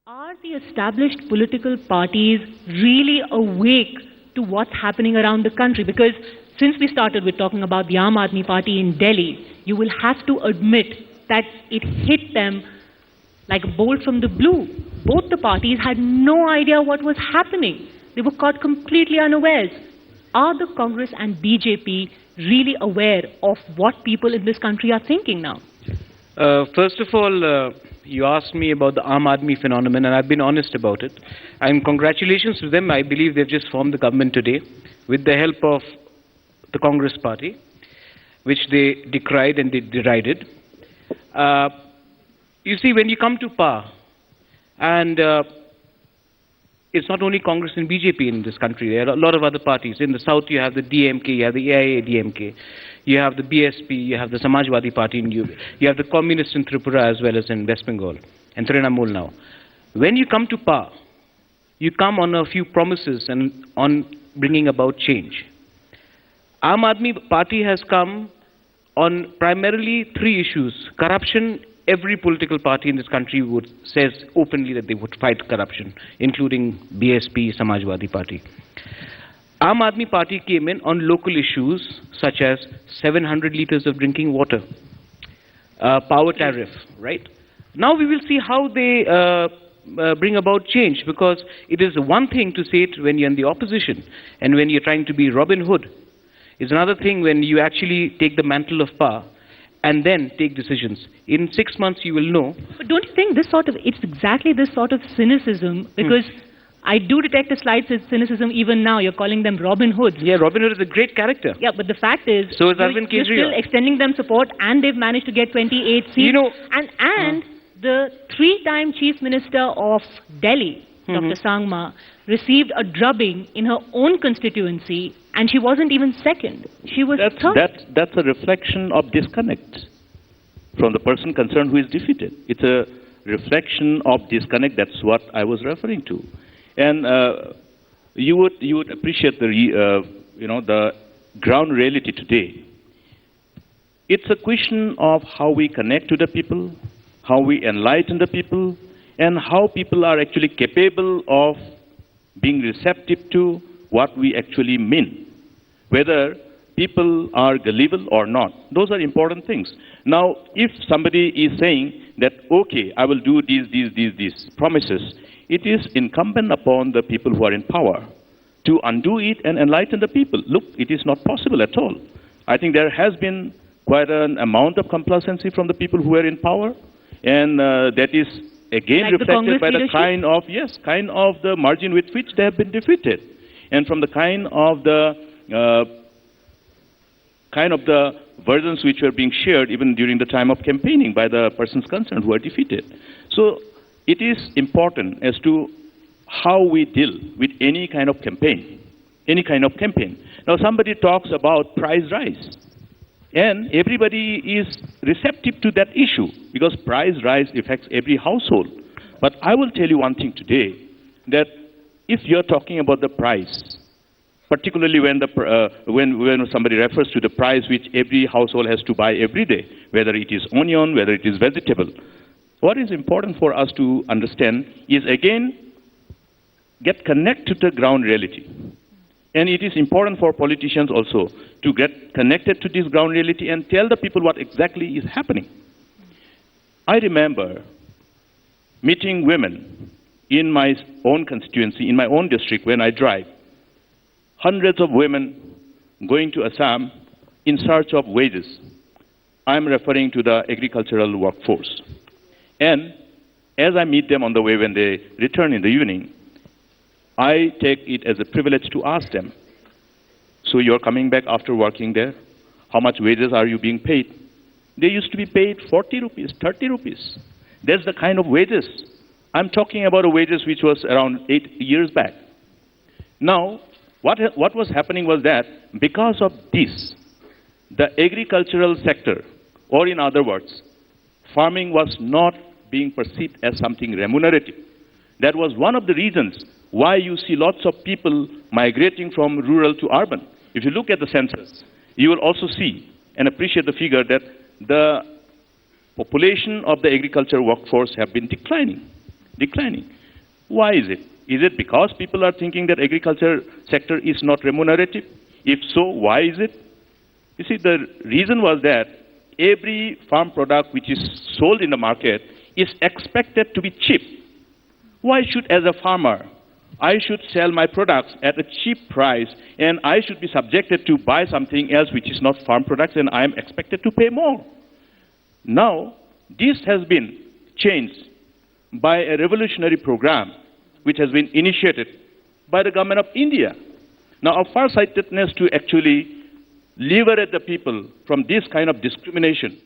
Are the established political parties really awake to what's happening around the country? Because since we started with talking about the Aam Aadmi Party in Delhi, you will have to admit that it hit them like a bolt from the blue. Both the parties had no idea what was happening. They were caught completely unawares. Are the Congress and BJP really aware of what people in this country are thinking now? First of all, you asked me about the Aam Aadmi phenomenon, and I've been honest about it. And congratulations to them. I believe they've just formed the government today with the help of the Congress party, which they decried and they derided. You see, when you come to power, and it's not only Congress and BJP in this country, there are a lot of other parties. In the south, you have the DMK, you have the AIA-DMK, you have the BSP, you have the Samajwadi Party in UP, you have the Communists in Tripura as well as in West Bengal, and Trinamool now. When you come to power, you come on a few promises and on bringing about change. Aam Aadmi Party has come on primarily three issues. Corruption. Every political party in this country says openly that they would fight corruption, including BSP, Samajwadi Party. Aam Aadmi Party came in on local issues such as 700 liters of drinking water, power tariff, right? Now we will see how they bring about change, because it is one thing to say it when you're in the opposition and when you're trying to be Robin Hood. It's another thing when you actually take the mantle of power and then take decisions. In 6 months, you will know. But don't you think it's exactly this sort of cynicism, because I do detect a slight cynicism even now. You're calling them Robin Hoods. Yeah, Robin Hood is a great character. Yeah, but the fact is, so is Arvind you're Kejriwal. Still extending them support, and they've managed to get 28 seats. You know, and the three-time Chief Minister of Delhi, Dr. Sangma, received a drubbing in her own constituency, and she wasn't even second. She was third. That's a reflection of disconnect from the person concerned who is defeated. It's a reflection of disconnect. That's what I was referring to. And you would appreciate the ground reality today. It's a question of how we connect to the people, how we enlighten the people, and how people are actually capable of being receptive to what we actually mean, whether people are gullible or not. Those are important things. Now, if somebody is saying that, okay, I will do these promises, it is incumbent upon the people who are in power to undo it and enlighten the people. Look, it is not possible at all. I think there has been quite an amount of complacency from the people who are in power, and that is again like reflected by the kind of the margin with which they have been defeated, and from the kind of the versions which were being shared even during the time of campaigning by the persons concerned who are defeated. So it is important as to how we deal with any kind of campaign, Now somebody talks about price rise, and everybody is receptive to that issue because price rise affects every household. But I will tell you one thing today, that if you're talking about the price, particularly when somebody refers to the price which every household has to buy every day, whether it is onion, whether it is vegetable, what is important for us to understand is, again, get connected to the ground reality. And it is important for politicians also to get connected to this ground reality and tell the people what exactly is happening. I remember meeting women in my own constituency, in my own district when I drive. Hundreds of women going to Assam in search of wages. I'm referring to the agricultural workforce. And as I meet them on the way when they return in the evening, I take it as a privilege to ask them, so you're coming back after working there? How much wages are you being paid? They used to be paid 40 rupees, 30 rupees. That's the kind of wages. I'm talking about a wages which was around 8 years back. Now, what was happening was that because of this, the agricultural sector, or in other words, farming was not being perceived as something remunerative. That was one of the reasons why you see lots of people migrating from rural to urban. If you look at the census, you will also see and appreciate the figure that the population of the agricultural workforce have been declining. declining. Why is it? Is it because people are thinking that agriculture sector is not remunerative? If so, why is it? You see, the reason was that every farm product which is sold in the market is expected to be cheap. Why should, as a farmer, I should sell my products at a cheap price and I should be subjected to buy something else which is not farm products and I am expected to pay more? Now, this has been changed by a revolutionary program which has been initiated by the government of India. Now, our farsightedness to actually liberate the people from this kind of discrimination